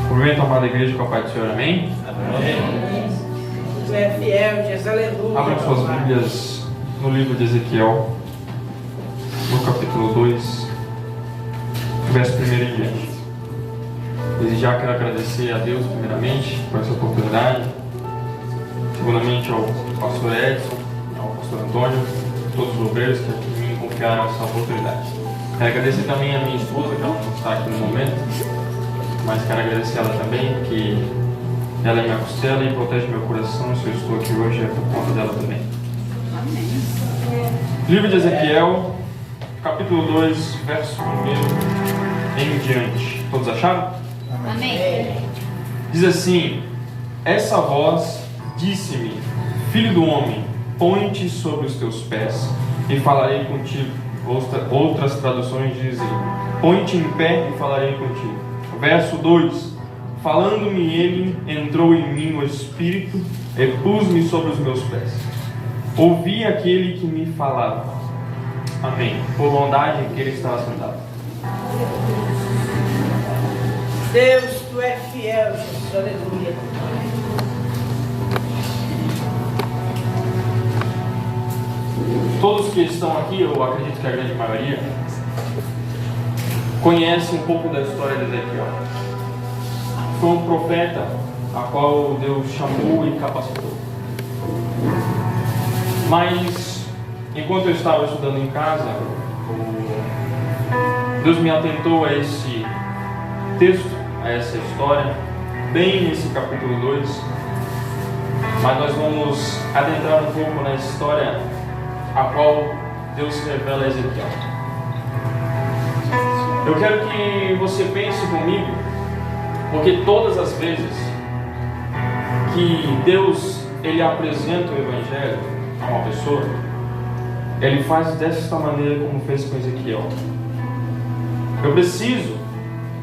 Cumprimento a amada igreja com a paz do Senhor, amém? Amém. Tu é fiel, Jesus, aleluia. Abra suas Bíblias no livro de Ezequiel, no capítulo 2, verso 1 em diante. Desde já quero agradecer a Deus, primeiramente, por essa oportunidade, segundamente ao pastor Edson, ao pastor Antônio, todos os obreiros que me confiaram essa oportunidade. Quero agradecer também a minha esposa, que ela não está aqui no momento, mas quero agradecer ela também, porque ela é minha costela e protege meu coração. Se eu estou aqui hoje é por conta dela também. Amém. Livro de Ezequiel, capítulo 2, verso 1 em diante. Todos acharam? Amém. Diz assim: essa voz disse-me, filho do homem, põe-te sobre os teus pés e falarei contigo. Outras traduções dizem: põe-te em pé e falarei contigo. Verso 2: falando-me ele, entrou em mim o Espírito e pus-me sobre os meus pés. Ouvi aquele que me falava. Amém. Por bondade em que ele estava sentado. Deus, tu é fiel, Jesus, aleluia. Todos que estão aqui, eu acredito que a grande maioria, conhece um pouco da história de Ezequiel. Foi um profeta a qual Deus chamou e capacitou. Mas, enquanto eu estava estudando em casa, Deus me atentou a esse texto, a essa história, bem nesse capítulo 2. Mas nós vamos adentrar um pouco na história a qual Deus se revela a Ezequiel. Eu quero que você pense comigo, porque todas as vezes que Deus ele apresenta o Evangelho a uma pessoa, ele faz desta maneira como fez com Ezequiel. Eu preciso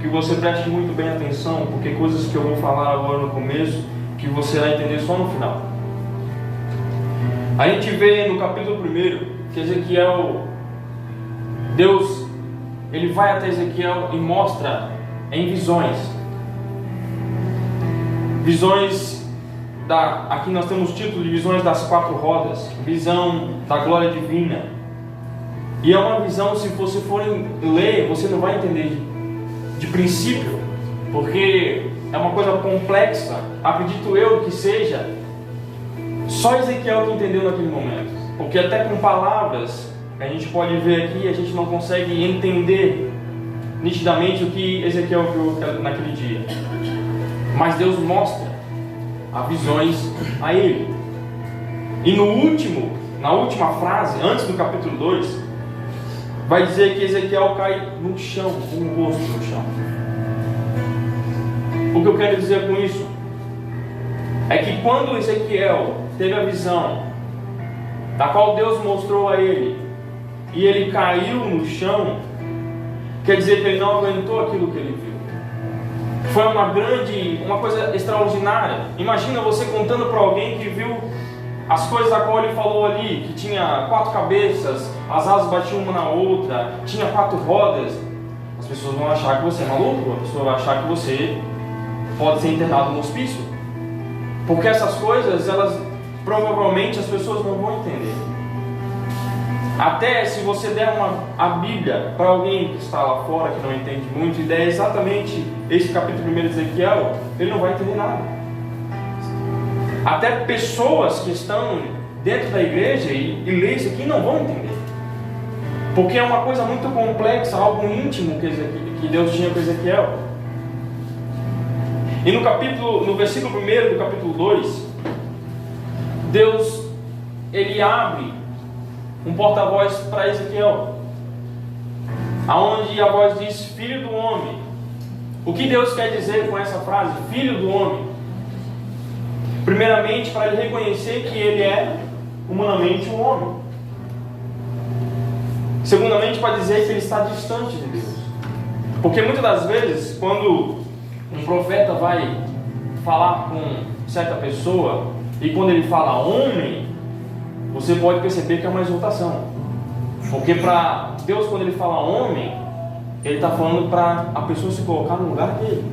que você preste muito bem atenção, porque coisas que eu vou falar agora no começo, que você vai entender só no final. A gente vê no capítulo 1 que Ezequiel, Deus, ele vai até Ezequiel e mostra em visões. Visões aqui nós temos o título de visões das 4 rodas, visão da glória divina. E é uma visão, se você for ler, você não vai entender de princípio, porque é uma coisa complexa. Acredito eu que seja só Ezequiel que entendeu naquele momento, porque até com palavras a gente pode ver aqui, a gente não consegue entender nitidamente o que Ezequiel viu naquele dia. Mas Deus mostra as visões a ele. E na última frase, antes do capítulo 2, vai dizer que Ezequiel cai no chão, com o rosto no chão. O que eu quero dizer com isso é que quando Ezequiel teve a visão, da qual Deus mostrou a ele, e ele caiu no chão, quer dizer que ele não aguentou aquilo que ele viu. Foi uma coisa extraordinária. Imagina você contando para alguém que viu as coisas a qual ele falou ali, que tinha 4 cabeças, as asas batiam uma na outra, tinha 4 rodas. As pessoas vão achar que você é maluco, a pessoa vai achar que você pode ser internado no hospício, porque essas coisas, elas provavelmente as pessoas não vão entender. Até se você der a Bíblia para alguém que está lá fora, que não entende muito, e der exatamente esse capítulo 1 de Ezequiel, ele não vai entender nada. Até pessoas que estão dentro da igreja e lê isso aqui não vão entender, porque é uma coisa muito complexa, algo íntimo que Deus tinha com Ezequiel. E no versículo 1 do capítulo 2, Deus ele abre um porta-voz para Ezequiel, aonde a voz diz: filho do homem. O que Deus quer dizer com essa frase, filho do homem? Primeiramente, para ele reconhecer que ele é humanamente um homem. Segundamente, para dizer que ele está distante de Deus. Porque muitas das vezes, quando um profeta vai falar com certa pessoa, e quando ele fala homem, você pode perceber que é uma exortação. Porque para Deus, quando Ele fala homem, Ele está falando para a pessoa se colocar no lugar dele.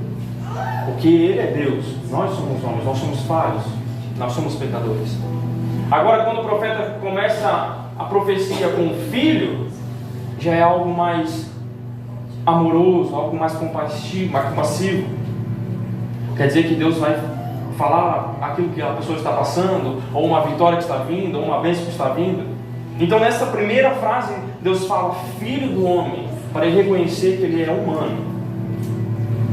Porque Ele é Deus, nós somos homens, nós somos falhos, nós somos pecadores. Agora, quando o profeta começa a profecia com o filho, já é algo mais amoroso, algo mais compassivo. Quer dizer que Deus vai falar aquilo que a pessoa está passando, ou uma vitória que está vindo, ou uma bênção que está vindo. Então, nessa primeira frase, Deus fala filho do homem, para ele reconhecer que ele é humano,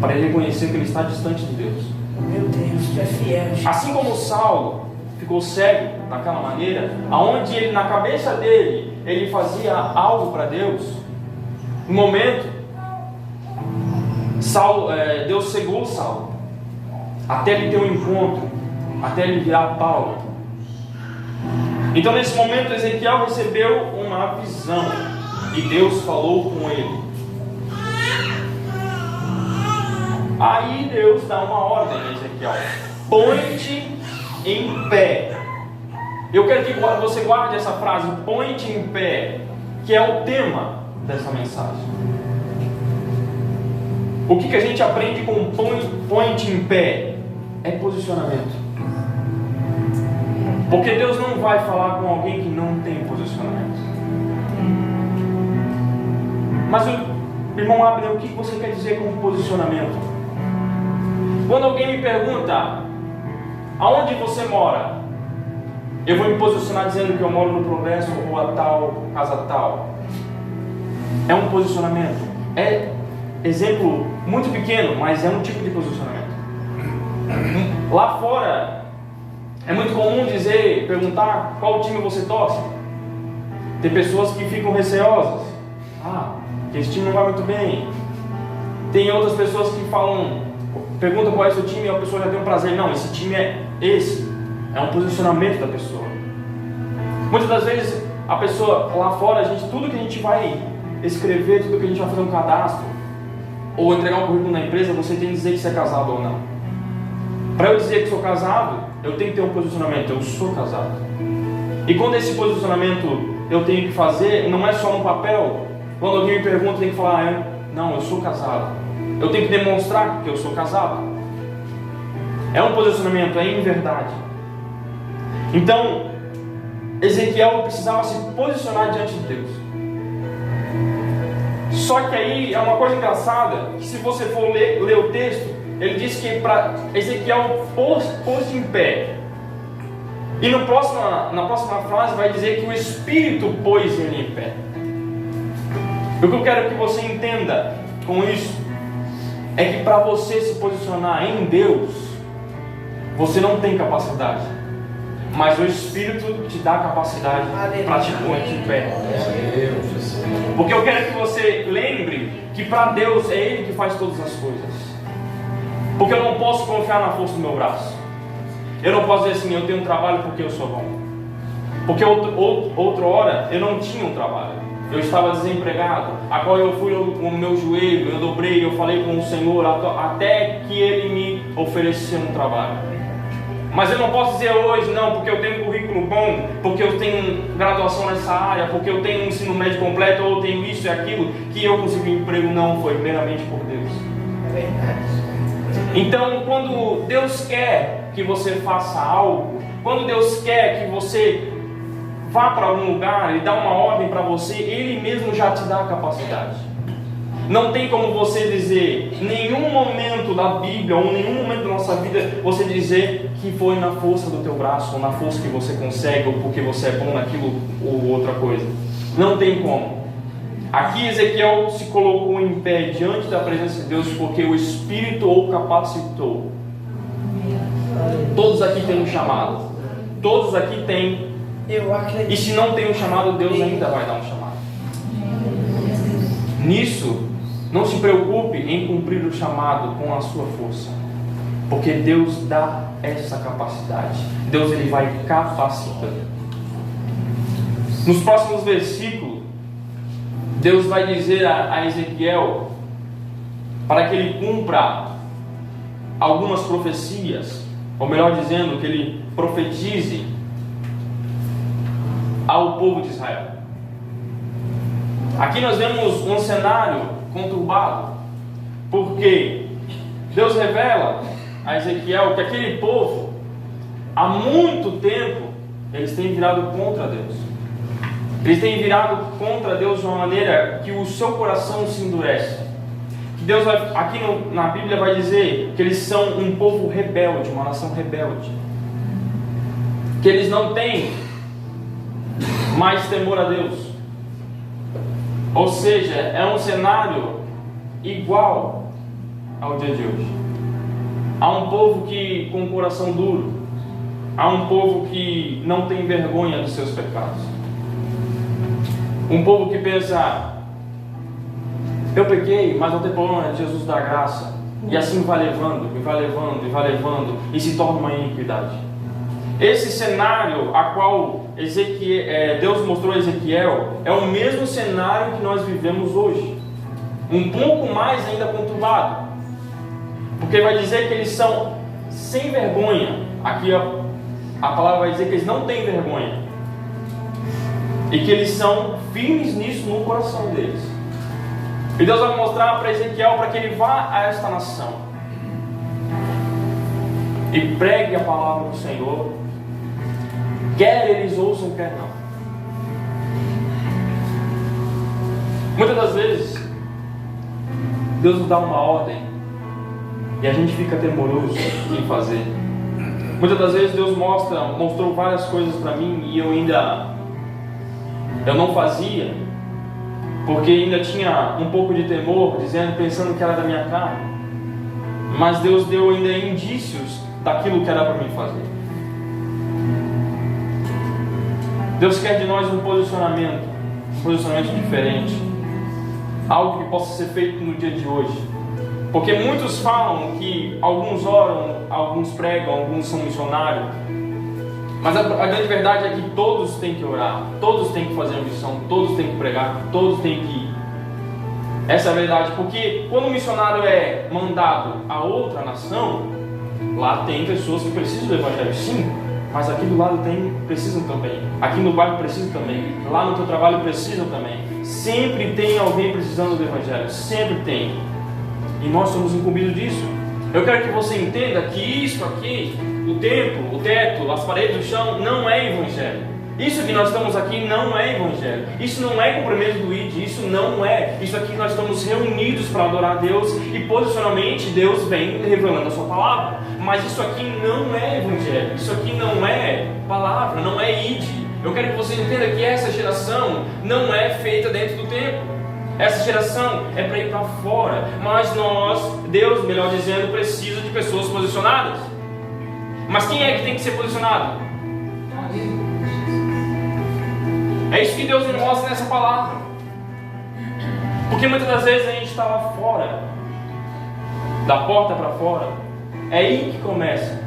para ele reconhecer que ele está distante de Deus. Meu Deus, tu é fiel, Jesus. Assim como Saulo ficou cego daquela maneira, aonde ele, na cabeça dele, ele fazia algo para Deus, no momento, Deus cegou Saulo, até ele ter um encontro, até ele virar Paulo. Então, nesse momento, Ezequiel recebeu uma visão e Deus falou com ele. Aí Deus dá uma ordem a Ezequiel: põe-te em pé. Eu quero que você guarde essa frase, põe-te em pé, que é o tema dessa mensagem. O que a gente aprende com põe-te em pé? É posicionamento. Porque Deus não vai falar com alguém que não tem posicionamento. Mas, irmão Abner, o que você quer dizer com posicionamento? Quando alguém me pergunta aonde você mora, eu vou me posicionar dizendo que eu moro no Progresso, rua tal, casa tal. É um posicionamento. É exemplo muito pequeno, mas é um tipo de posicionamento. Lá fora é muito comum perguntar qual time você torce. Tem pessoas que ficam receosas. Que esse time não vai muito bem. Tem outras pessoas que perguntam qual é o seu time e a pessoa já tem um prazer. Não, esse time é esse. É um posicionamento da pessoa. Muitas das vezes a pessoa lá fora, tudo que a gente vai escrever, tudo que a gente vai fazer um cadastro ou entregar um currículo na empresa, você tem que dizer que você é casado ou não. Para eu dizer que sou casado, eu tenho que ter um posicionamento. Eu sou casado. E quando esse posicionamento eu tenho que fazer, não é só no papel. Quando alguém me pergunta, eu tenho que falar: não, eu sou casado. Eu tenho que demonstrar que eu sou casado. É um posicionamento, é em verdade. Então, Ezequiel precisava se posicionar diante de Deus. Só que aí é uma coisa engraçada, que se você for ler o texto, ele diz que para Ezequiel pôs-se em pé. E na próxima frase vai dizer que o Espírito pôs ele em pé. O que eu quero que você entenda com isso é que para você se posicionar em Deus, você não tem capacidade, mas o Espírito te dá capacidade para te pôr em pé. Porque eu quero que você lembre que para Deus é Ele que faz todas as coisas. Porque eu não posso confiar na força do meu braço. Eu não posso dizer assim: eu tenho um trabalho porque eu sou bom. Porque outra hora eu não tinha um trabalho. Eu estava desempregado, a qual eu fui com o meu joelho, eu dobrei, eu falei com o Senhor até que Ele me ofereceu um trabalho. Mas eu não posso dizer hoje: não, porque eu tenho um currículo bom, porque eu tenho graduação nessa área, porque eu tenho um ensino médio completo, ou eu tenho isso e aquilo, que eu consegui um emprego. Não, foi meramente por Deus. É verdade. Então, quando Deus quer que você faça algo, quando Deus quer que você vá para algum lugar e dá uma ordem para você, Ele mesmo já te dá a capacidade. Não tem como você dizer, em nenhum momento da Bíblia, ou em nenhum momento da nossa vida, você dizer que foi na força do teu braço, ou na força que você consegue, ou porque você é bom naquilo ou outra coisa. Não tem como. Aqui Ezequiel se colocou em pé diante da presença de Deus porque o Espírito o capacitou. Todos aqui têm um chamado. Todos aqui têm. Eu acredito. E se não tem um chamado, Deus ainda vai dar um chamado. Nisso, não se preocupe em cumprir o chamado com a sua força, porque Deus dá essa capacidade. Deus ele vai capacitando. Nos próximos versículos, Deus vai dizer a Ezequiel para que ele cumpra algumas profecias, ou melhor dizendo, que ele profetize ao povo de Israel. Aqui nós vemos um cenário conturbado, porque Deus revela a Ezequiel que aquele povo, há muito tempo, eles têm virado contra Deus. Eles têm virado contra Deus de uma maneira que o seu coração se endurece. Que Deus vai, aqui na Bíblia vai dizer que eles são um povo rebelde, uma nação rebelde. Que eles não têm mais temor a Deus. Ou seja, é um cenário igual ao dia de hoje. Há um povo que com o coração duro. Há um povo que não tem vergonha dos seus pecados. Um povo que pensa: eu pequei, mas não tem problema, Jesus dá graça. E assim vai levando, e vai levando, e vai levando, e se torna uma iniquidade. Esse cenário a qual Deus mostrou a Ezequiel é o mesmo cenário que nós vivemos hoje. Um pouco mais ainda conturbado. Porque vai dizer que eles são sem vergonha. Aqui a palavra vai dizer que eles não têm vergonha. E que eles são firmes nisso no coração deles. E Deus vai mostrar para Ezequiel para que ele vá a esta nação e pregue a palavra do Senhor, quer eles ouçam, quer não. Muitas das vezes Deus nos dá uma ordem e a gente fica temoroso em fazer. Muitas das vezes Deus mostrou várias coisas para mim e eu não fazia, porque ainda tinha um pouco de temor, pensando que era da minha carne. Mas Deus deu ainda indícios daquilo que era para mim fazer. Deus quer de nós um posicionamento diferente, algo que possa ser feito no dia de hoje. Porque muitos falam que alguns oram, alguns pregam, alguns são missionários. Mas a grande verdade é que todos têm que orar, todos têm que fazer a missão, todos têm que pregar, todos têm que ir. Essa é a verdade, porque quando o missionário é mandado a outra nação, lá tem pessoas que precisam do evangelho, sim, mas aqui do lado precisam também, aqui no bairro precisam também, lá no teu trabalho precisam também. Sempre tem alguém precisando do evangelho, sempre tem. E nós somos incumbidos disso. Eu quero que você entenda que isso aqui, o templo, o teto, as paredes, o chão, não é evangelho. Isso que nós estamos aqui não é evangelho. Isso não é cumprimento do ID, isso não é. Isso aqui nós estamos reunidos para adorar a Deus e posicionalmente Deus vem revelando a sua palavra. Mas isso aqui não é evangelho, isso aqui não é palavra, não é ID. Eu quero que você entenda que essa geração não é feita dentro do templo. Essa geração é para ir para fora. Mas Deus, melhor dizendo, precisa de pessoas posicionadas. Mas quem é que tem que ser posicionado? É isso que Deus me mostra nessa palavra. Porque muitas das vezes a gente está lá fora, da porta para fora. É aí que começam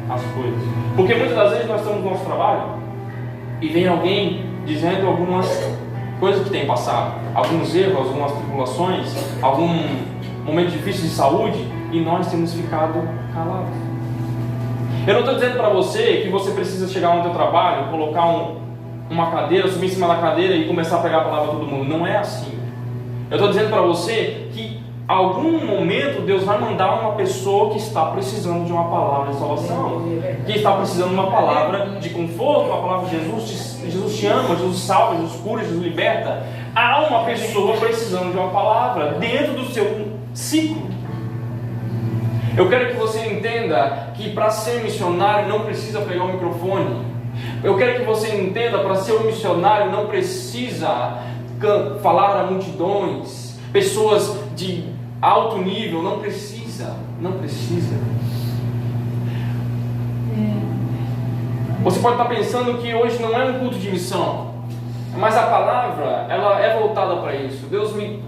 as coisas. Porque muitas das vezes nós estamos no nosso trabalho e vem alguém dizendo algumas coisas que tem passado, alguns erros, algumas tribulações, algum momento difícil de saúde, e nós temos ficado calados. Eu não estou dizendo para você que você precisa chegar no teu trabalho, colocar uma cadeira, subir em cima da cadeira e começar a pregar a palavra a todo mundo. Não é assim. Eu estou dizendo para você que algum momento Deus vai mandar uma pessoa que está precisando de uma palavra de salvação, que está precisando de uma palavra de conforto, uma palavra de Jesus te ama, Jesus salva, Jesus cura, Jesus liberta. Há uma pessoa precisando de uma palavra dentro do seu ciclo. Eu quero que você entenda que para ser missionário não precisa pegar o microfone. Eu quero que você entenda, para ser um missionário não precisa falar a multidões, pessoas de alto nível, não precisa. Você pode estar pensando que hoje não é um culto de missão, mas a palavra, ela é voltada para isso. Deus me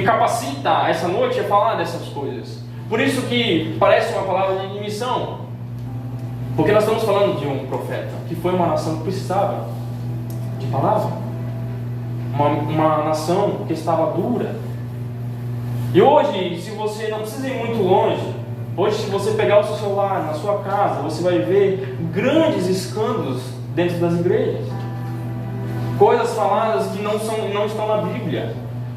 capacita essa noite a falar dessas coisas. Por isso que parece uma palavra de missão, porque nós estamos falando de um profeta que foi uma nação que precisava de palavra, uma nação que estava dura. E hoje, se você não precisa ir muito longe, hoje se você pegar o seu celular na sua casa, você vai ver grandes escândalos dentro das igrejas. coisas faladas que não estão na Bíblia,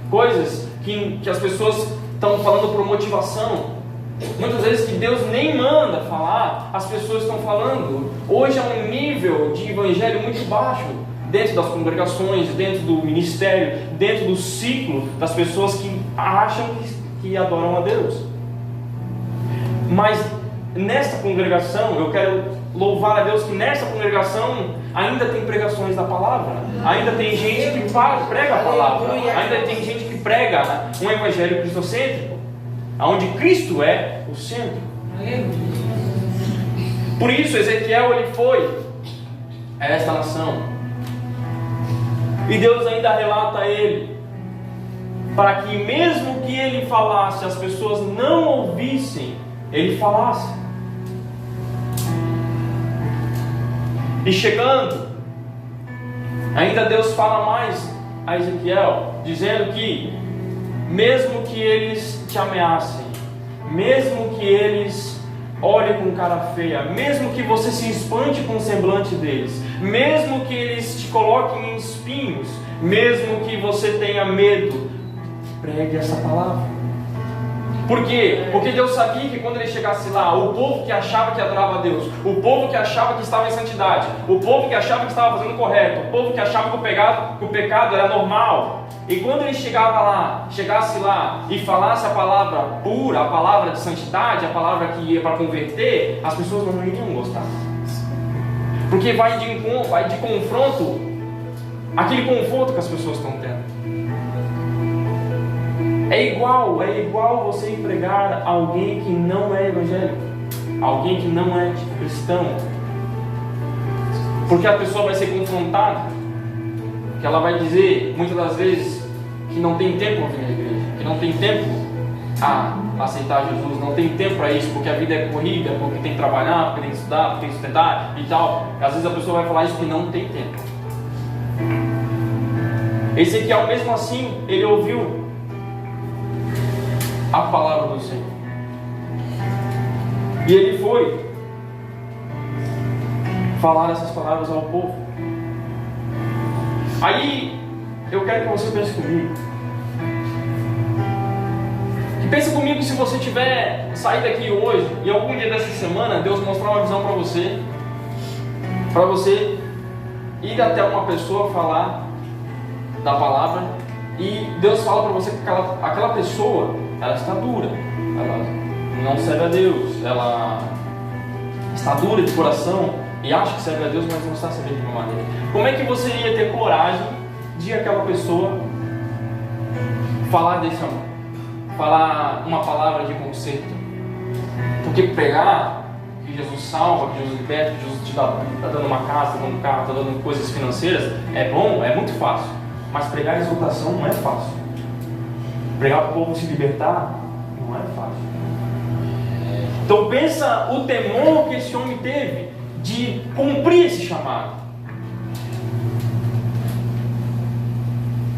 coisas que as pessoas estão falando por motivação. Muitas vezes que Deus nem manda falar, as pessoas estão falando. Hoje é um nível de evangelho muito baixo dentro das congregações, dentro do ministério, dentro do ciclo das pessoas que acham que adoram a Deus. Mas nesta congregação, eu quero louvar a Deus que nessa congregação ainda tem pregações da palavra, ainda tem gente que prega a palavra, ainda tem gente que prega um evangelho cristocêntrico, onde Cristo é o centro. Por isso Ezequiel ele foi a esta nação, e Deus ainda relata a ele, para que mesmo que ele falasse, as pessoas não ouvissem, ele falasse. E chegando, ainda Deus fala mais a Ezequiel, dizendo que mesmo que eles te ameacem, mesmo que eles olhem com cara feia, mesmo que você se espante com o semblante deles, mesmo que eles te coloquem em espinhos, mesmo que você tenha medo, pregue essa palavra. Por quê? Porque Deus sabia que quando ele chegasse lá, o povo que achava que adorava a Deus, o povo que achava que estava em santidade, o povo que achava que estava fazendo o correto, o povo que achava que o pecado era normal, e quando ele chegasse lá e falasse a palavra pura, a palavra de santidade, a palavra que ia para converter, as pessoas não iriam gostar. Porque vai de confronto aquele conforto que as pessoas estão tendo. É igual você empregar alguém que não é evangélico, alguém que não é cristão, porque a pessoa vai ser confrontada, que ela vai dizer muitas das vezes que não tem tempo para vir na igreja, que não tem tempo a aceitar Jesus, não tem tempo para isso, porque a vida é corrida, porque tem que trabalhar, porque tem que estudar, porque tem que sustentar e tal. Às vezes a pessoa vai falar isso que não tem tempo. Ezequiel mesmo assim, ele ouviu a palavra do Senhor, e ele foi falar essas palavras ao povo. Aí eu quero que você pense comigo, que pense comigo, se você tiver saído daqui hoje e algum dia dessa semana Deus mostrar uma visão para você ir até uma pessoa falar da palavra, e Deus fala para você que aquela pessoa, ela está dura, ela não serve a Deus, ela está dura de coração e acha que serve a Deus, mas não está servindo de uma maneira. Como é que você ia ter coragem de aquela pessoa falar desse amor, falar uma palavra de conserto? Porque pregar que Jesus salva, que Jesus liberta, que Jesus te está dando uma casa, está dando um carro, está dando coisas financeiras, é bom, é muito fácil. Mas pregar exaltação não é fácil. Pregar para o povo se libertar não é fácil. Então pensa o temor que esse homem teve de cumprir esse chamado.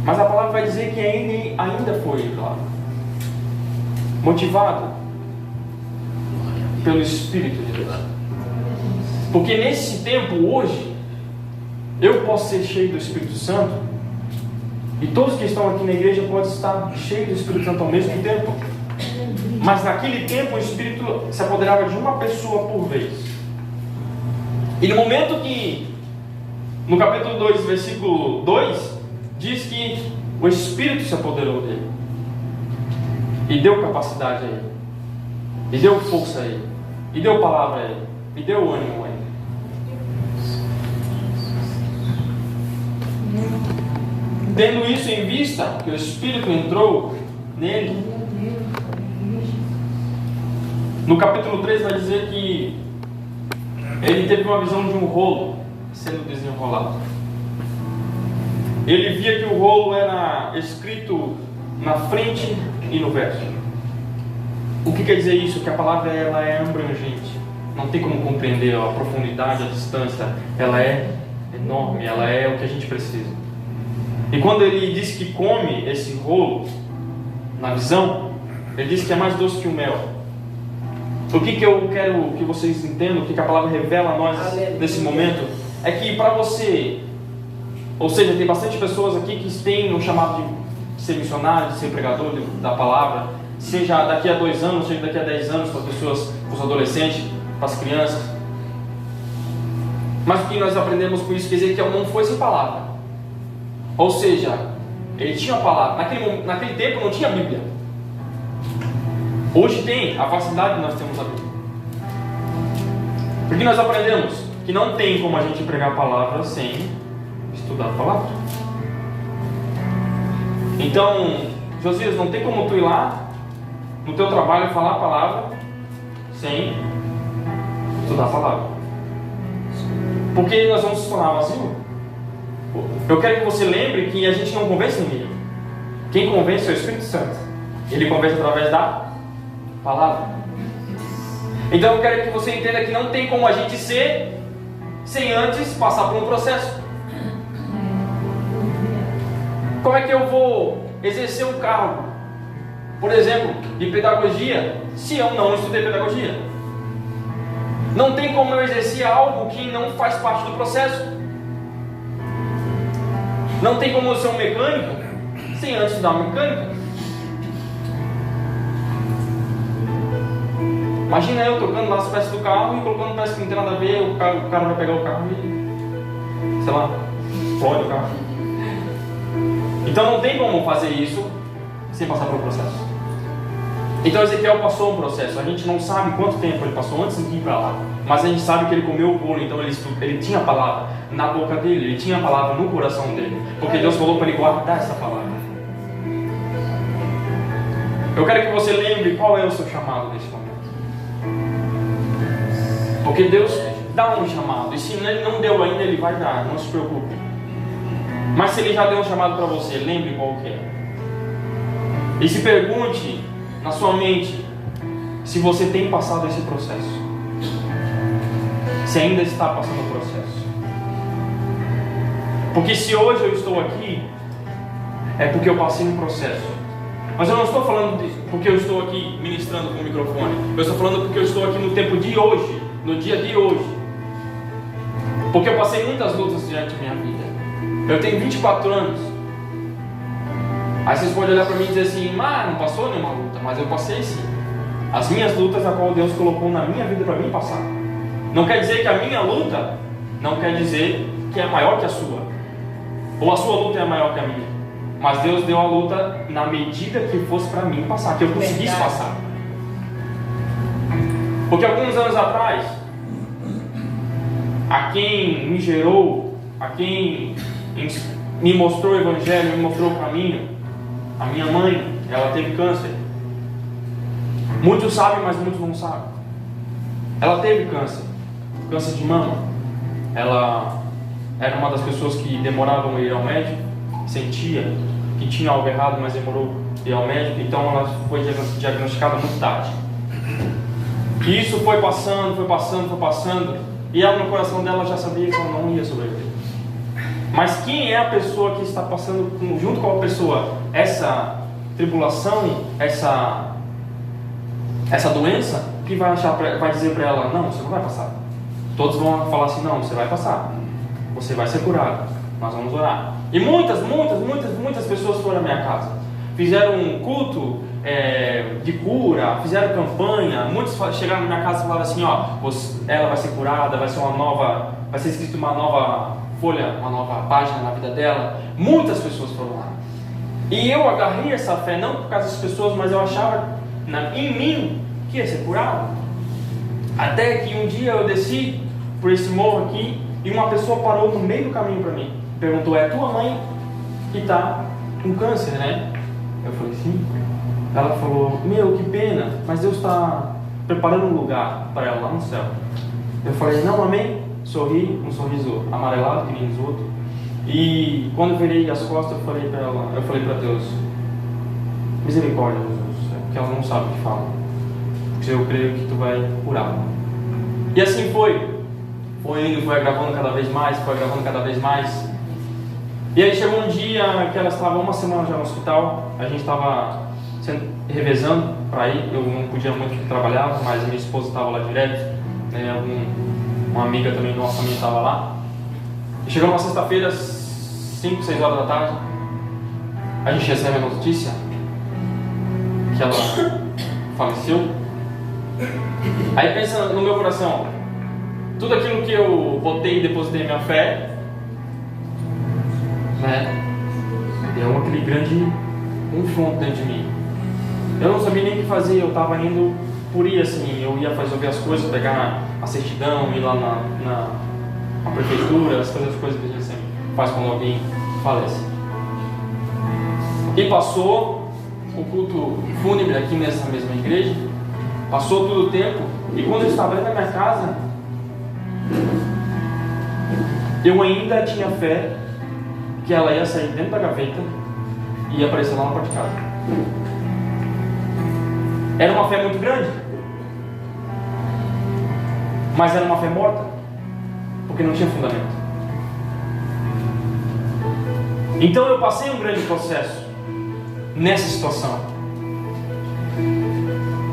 Mas a palavra vai dizer que ainda foi, claro, motivado pelo Espírito de Deus. Porque nesse tempo hoje, eu posso ser cheio do Espírito Santo, e todos que estão aqui na igreja podem estar cheios do Espírito Santo ao mesmo tempo. Mas naquele tempo o Espírito se apoderava de uma pessoa por vez. E no momento que, no capítulo 2, versículo 2, diz que o Espírito se apoderou dele, e deu capacidade a ele, e deu força a ele, e deu palavra a ele, e deu ânimo a ele. Tendo isso em vista, que o Espírito entrou nele, no capítulo 3 vai dizer que ele teve uma visão de um rolo sendo desenrolado. Ele via que o rolo era escrito na frente e no verso. O que quer dizer isso? Que a palavra ela é abrangente, não tem como compreender a profundidade, a distância, ela é enorme, ela é o que a gente precisa. E quando ele disse que come esse rolo, na visão, ele disse que é mais doce que o mel. O que eu quero que vocês entendam, o que a palavra revela a nós nesse momento, é que para você Ou seja, tem bastante pessoas aqui que têm um chamado de ser missionário, de ser pregador da palavra, seja daqui a 2 anos, seja daqui a 10 anos, para as pessoas, para os adolescentes, para as crianças. Mas o que nós aprendemos com isso, quer dizer que Ezequiel não foi sem palavra. Ou seja, ele tinha a palavra. Naquele tempo não tinha a Bíblia. Hoje tem a facilidade que nós temos a Bíblia. Porque nós aprendemos que não tem como a gente pregar a palavra sem estudar a palavra. Então, Josias, não tem como tu ir lá no teu trabalho falar a palavra sem estudar a palavra. Porque nós vamos se tornar vazio. Eu quero que você lembre que a gente não convence ninguém. Quem convence é o Espírito Santo. Ele convence através da palavra. Então eu quero que você entenda que não tem como a gente ser sem antes passar por um processo. Como é que eu vou exercer um cargo, por exemplo, de pedagogia, se eu não estudei pedagogia? Não tem como eu exercer algo que não faz parte do processo. Não tem como eu ser um mecânico sem antes estudar mecânica. Imagina eu tocando lá as peças do carro e colocando peças que não tem nada a ver, o cara vai pegar o carro e, sei lá, explode o carro. Então não tem como fazer isso sem passar por um processo. Então Ezequiel passou um processo. A gente não sabe quanto tempo ele passou antes de ir para lá, mas a gente sabe que ele comeu o bolo. Então ele tinha a palavra na boca dele, ele tinha a palavra no coração dele, porque Deus falou para ele guardar essa palavra. Eu quero que você lembre qual é o seu chamado nesse momento. Porque Deus dá um chamado, e se Ele não deu ainda, Ele vai dar, não se preocupe. Mas se Ele já deu um chamado para você, lembre qual que é. E se pergunte na sua mente se você tem passado esse processo, se ainda está passando o processo. Porque se hoje eu estou aqui, é porque eu passei um processo. Mas eu não estou falando porque eu estou aqui ministrando com o microfone. Eu estou falando porque eu estou aqui no tempo de hoje, no dia de hoje. Porque eu passei muitas lutas durante a minha vida. Eu tenho 24 anos. Aí vocês podem olhar para mim e dizer assim: não passou nenhuma luta. Mas eu passei sim. As minhas lutas, a qual Deus colocou na minha vida para mim passar. Não quer dizer que a minha luta não quer dizer que é maior que a sua, ou a sua luta é maior que a minha. Mas Deus deu a luta na medida que fosse para mim passar, que eu conseguisse passar. Porque alguns anos atrás, a quem me gerou, a quem me mostrou o Evangelho, me mostrou o caminho, a minha mãe, ela teve câncer. Muitos sabem, mas muitos não sabem. Ela teve câncer de mama. Ela era uma das pessoas que demoravam a ir ao médico, sentia que tinha algo errado, mas demorou a ir ao médico, então ela foi diagnosticada muito tarde. E isso foi passando, e ela no coração dela já sabia que ela não ia sobreviver. Mas quem é a pessoa que está passando junto com a pessoa essa tribulação, essa doença, que vai dizer para ela: não, você não vai passar. Todos vão falar assim: não, você vai passar, você vai ser curado, nós vamos orar. E muitas pessoas foram à minha casa, fizeram um culto de cura, fizeram campanha. Muitos chegaram na minha casa e falaram assim: ela vai ser curada, vai ser escrito uma nova folha, uma nova página na vida dela. Muitas pessoas foram lá. E eu agarrei essa fé, não por causa das pessoas, mas eu achava em mim que ia ser curado. Até que um dia eu desci por esse morro aqui e uma pessoa parou no meio do caminho para mim. Perguntou: é tua mãe que está com câncer, né? Eu falei: sim. Ela falou: meu, que pena, mas Deus está preparando um lugar para ela lá no céu. Eu falei: não, amém. Sorri, um sorriso amarelado que nem os outros. E quando eu virei as costas, eu falei para Deus: misericórdia, Jesus, porque ela não sabe o que fala, porque eu creio que tu vai curá-la. E assim foi indo, foi agravando cada vez mais. E aí chegou um dia que ela estava uma semana já no hospital. A gente estava revezando para ir. Eu não podia muito porque trabalhava, mas a minha esposa estava lá direto, né? Uma amiga também nossa também estava lá. E chegou uma sexta-feira 5, 6 horas da tarde, a gente recebe a notícia que ela faleceu. Aí pensa no meu coração, tudo aquilo que eu botei e depositei minha fé, né, deu aquele grande confronto dentro de mim. Eu não sabia nem o que fazer, eu estava indo por ir assim, eu ia resolver as coisas, pegar a certidão, ir lá na prefeitura, fazer as coisas que a gente sempre faz quando alguém falece. E passou o culto fúnebre aqui nessa mesma igreja, passou todo o tempo, e quando eu estava dentro da minha casa, eu ainda tinha fé que ela ia sair dentro da gaveta e ia aparecer lá na porta de casa. Era uma fé muito grande, mas era uma fé morta, porque não tinha fundamento. Então eu passei um grande processo nessa situação,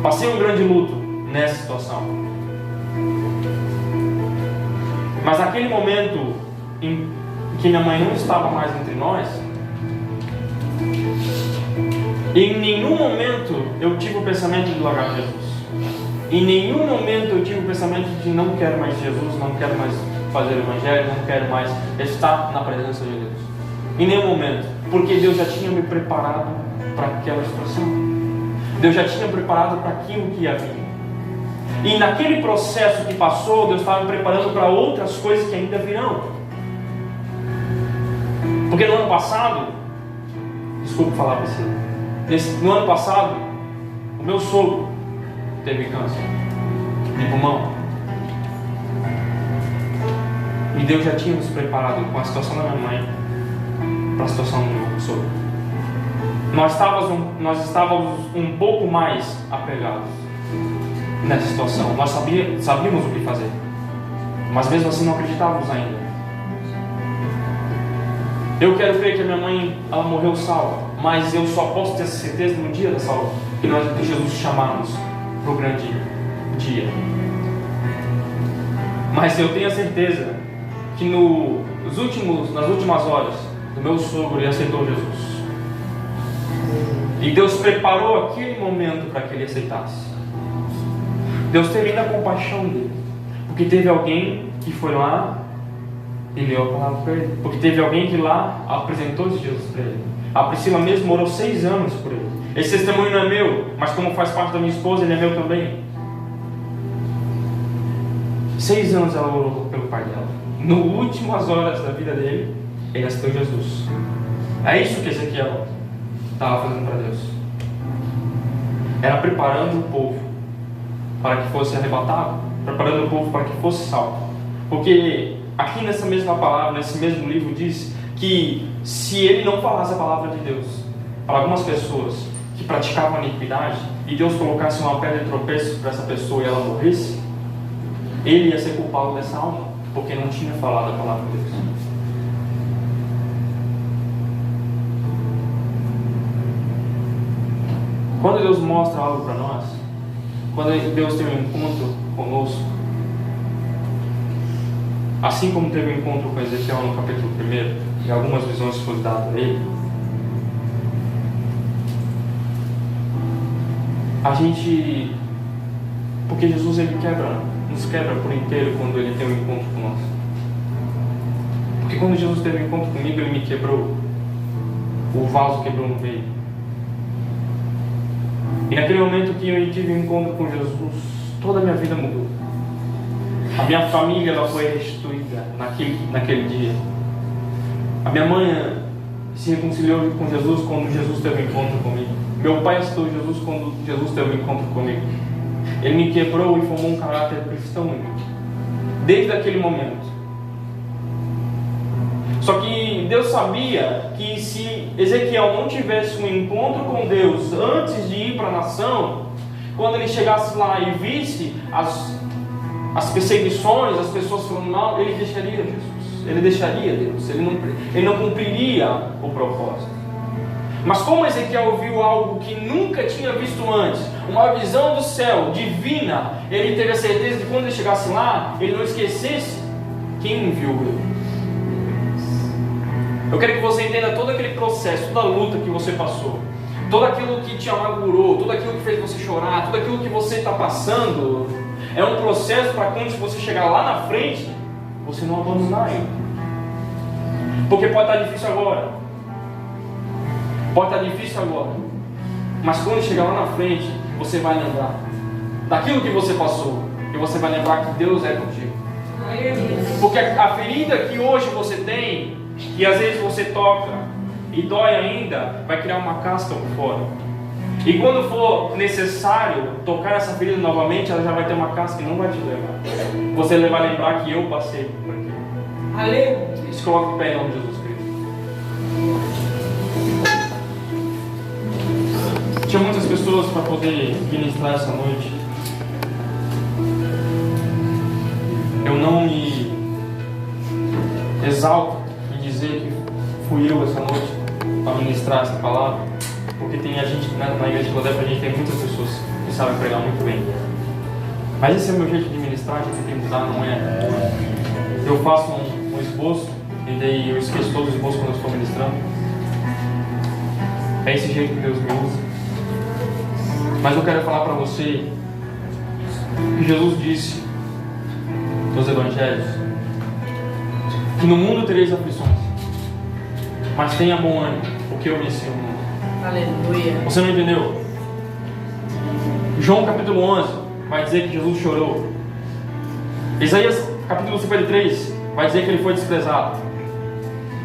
passei um grande luto nessa situação. Mas naquele momento em que minha mãe não estava mais entre nós, em nenhum momento eu tive o pensamento de largar Jesus. Em nenhum momento eu tive o pensamento de não quero mais Jesus, não quero mais fazer o Evangelho, não quero mais estar na presença de Deus. Em nenhum momento, porque Deus já tinha me preparado para aquela situação. Deus já tinha preparado para aquilo que ia vir. E naquele processo que passou, Deus estava me preparando para outras coisas que ainda virão. Porque no ano passado, desculpa falar para você, no ano passado, o meu sogro teve câncer de pulmão. E Deus já tinha nos preparado com a situação da minha mãe para a situação do meu sogro. Nós estávamos um pouco mais apegados nessa situação. Nós sabíamos o que fazer, mas mesmo assim não acreditávamos ainda. Eu quero crer que a minha mãe, ela morreu salva, mas eu só posso ter essa certeza no dia da salva, que nós de Jesus chamamos para o grande dia. Mas eu tenho a certeza que nas últimas horas do meu sogro, ele aceitou Jesus. E Deus preparou aquele momento para que ele aceitasse. Deus teve ainda compaixão dele, porque teve alguém que foi lá e leu a palavra para ele, porque teve alguém que lá apresentou Jesus para ele. A Priscila mesmo orou 6 anos por ele. Esse testemunho não é meu, mas como faz parte da minha esposa, ele é meu também. 6 anos ela orou pelo pai dela. No últimas horas da vida dele, ele aceitou Jesus. É isso que Ezequiel estava fazendo para Deus. Era preparando o povo para que fosse arrebatado, preparando o povo para que fosse salvo. Porque aqui nessa mesma palavra, nesse mesmo livro, diz que se ele não falasse a palavra de Deus para algumas pessoas que praticavam iniquidade, e Deus colocasse uma pedra de tropeço para essa pessoa e ela morresse, ele ia ser culpado dessa alma, porque não tinha falado a palavra de Deus. Quando Deus mostra algo para nós, quando Deus tem um encontro conosco, assim como teve um encontro com Ezequiel no capítulo 1, e algumas visões foram dadas a ele, a gente, porque Jesus ele nos quebra por inteiro quando ele tem um encontro com nós. Porque quando Jesus teve um encontro comigo, ele me quebrou, o vaso quebrou no meio. E naquele momento que eu tive um encontro com Jesus, toda a minha vida mudou. A minha família ela foi restituída naquele dia. A minha mãe se reconciliou com Jesus quando Jesus teve um encontro comigo. Meu pai aceitou Jesus quando Jesus teve um encontro comigo. Ele me quebrou e formou um caráter cristão em mim. Desde aquele momento. Só que Deus sabia que se Ezequiel não tivesse um encontro com Deus antes de ir para a nação, quando ele chegasse lá e visse as perseguições, as pessoas falando mal, ele deixaria Jesus, ele deixaria Deus, ele não cumpriria o propósito. Mas como Ezequiel viu algo que nunca tinha visto antes, uma visão do céu divina, ele teve a certeza de que quando ele chegasse lá, ele não esquecesse quem enviou ele. Eu quero que você entenda todo aquele processo, toda a luta que você passou, tudo aquilo que te amargurou, tudo aquilo que fez você chorar, tudo aquilo que você está passando, é um processo para quando você chegar lá na frente, você não abandonar ele. Porque pode estar difícil agora, mas quando chegar lá na frente, você vai lembrar daquilo que você passou, e você vai lembrar que Deus é contigo. Porque a ferida que hoje você tem, e às vezes você toca e dói ainda, vai criar uma casca por fora. E quando for necessário tocar essa ferida novamente, ela já vai ter uma casca e não vai te levar. Você vai lembrar que eu passei por aqui. Aleluia. Se coloque de pé em nome de Jesus Cristo. Tinha muitas pessoas para poder ministrar essa noite. Eu não me exalto em dizer que fui eu essa noite para ministrar essa palavra, porque tem a gente na igreja de Filadélfia, a gente tem muitas pessoas que sabem pregar muito bem. Mas esse é o meu jeito de ministrar, a gente tem que usar, não é? Eu faço um esboço e daí eu esqueço todo o esboço quando eu estou ministrando. É esse jeito que Deus me usa. Mas eu quero falar para você que Jesus disse nos evangelhos que no mundo tereis aflições, mas tenha bom ânimo, porque eu venci o mundo. Aleluia. Você não entendeu? João capítulo 11 vai dizer que Jesus chorou. Isaías capítulo 53 vai dizer que ele foi desprezado.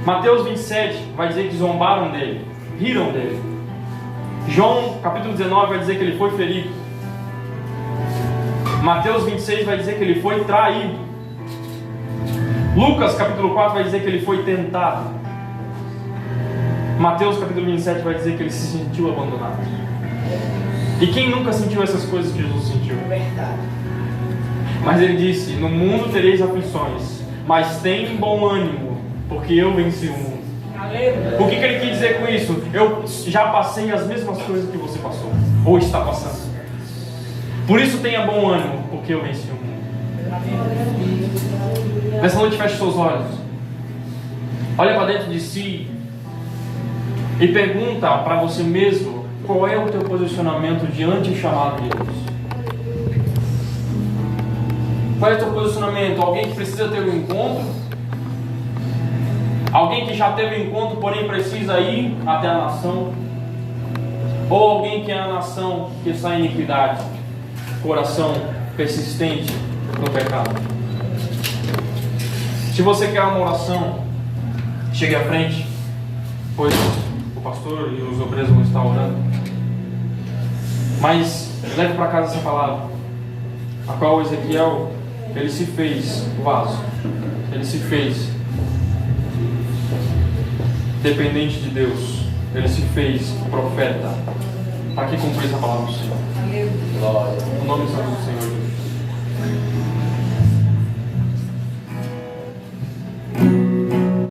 Mateus 27 vai dizer que zombaram dele, riram dele. João capítulo 19 vai dizer que ele foi ferido. Mateus 26 vai dizer que ele foi traído. Lucas capítulo 4 vai dizer que ele foi tentado. Mateus capítulo 27 vai dizer que ele se sentiu abandonado. E quem nunca sentiu essas coisas que Jesus sentiu? Verdade. Mas ele disse: no mundo tereis aflições, mas tem bom ânimo, porque eu venci o mundo. Aleluia. O que ele quis dizer com isso? Eu já passei as mesmas coisas que você passou, ou está passando. Por isso tenha bom ânimo, porque eu venci o mundo. Nessa noite feche seus olhos. Olha para dentro de si e pergunta para você mesmo qual é o teu posicionamento diante do chamado de Deus. Qual é o teu posicionamento? Alguém que precisa ter um encontro? Alguém que já teve um encontro, porém precisa ir até a nação? Ou alguém que é a nação que está em iniquidade, coração persistente no pecado? Se você quer uma oração, chegue à frente, pois o pastor e os obreiros vão estar orando. Mas leve para casa essa palavra, a qual Ezequiel, ele se fez vaso, ele se fez dependente de Deus, ele se fez profeta, para que cumprisse a palavra do Senhor. No nome santo do Senhor Jesus.